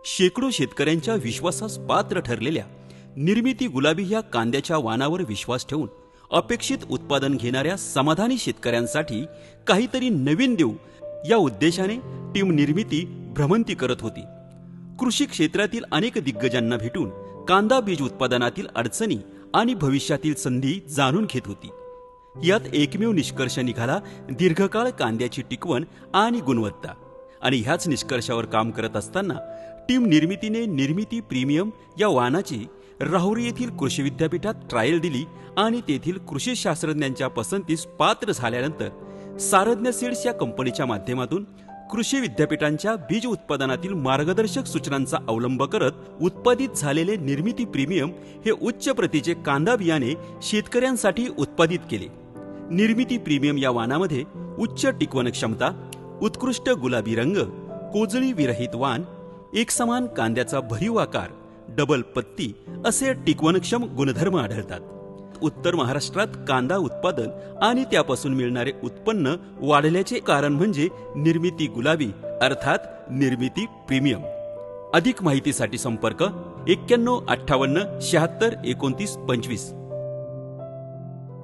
शेकडो शेतकऱ्यांच्या विश्वासास पात्र ठरलेल्या निर्मिती गुलाबी या कांद्याच्या वाणावर विश्वास ठेवून अपेक्षित उत्पादन घेणाऱ्या समाधानी शेतकऱ्यांसाठी काहीतरी नवीन देऊ या उद्देशाने टीम निर्मिती भ्रमंती करत होती। कृषी क्षेत्रातील अनेक दिग्गजांना भेटून कांदा बीज उत्पादनातील अडचणी आणि भविष्यातील संधी जाणून घेत होती। यात एकमेव निष्कर्ष निघाला दीर्घकाळ कांद्याची टिकवण आणि गुणवत्ता। आणि ह्याच निष्कर्षावर काम करत असताना टीम निर्मितीने निर्मिती प्रीमियम या वाहनाची राहुरी येथील कृषी विद्यापीठात ट्रायल दिली आणि तेथील कृषी शास्त्रज्ञांच्या पसंतीस पात्र झाल्यानंतर सारज्ञ सीड्स या कंपनीच्या माध्यमातून कृषी विद्यापीठांच्या बीज उत्पादनातील मार्गदर्शक सूचनांचा अवलंब करत उत्पादित झालेले निर्मिती प्रीमियम हे उच्च प्रतीचे कांदा बियाणे शेतकऱ्यांसाठी उत्पादित केले। निर्मिती प्रीमियम या वाणामध्ये उच्च टिकवण क्षमता, उत्कृष्ट गुलाबी रंग, कोजळी विरहित वाण, एकसमान कांद्याचा भरीव आकार, डबल पत्ती असे टिकवणक्षम गुणधर्म आढळतात। उत्तर महाराष्ट्रात कांदा उत्पादन आणि त्यापासून मिळणारे उत्पन्न वाढल्याचे कारण म्हणजे निर्मिती गुलाबी अर्थात निर्मिती प्रीमियम। अधिक माहितीसाठी संपर्क 91 58 76 29 25।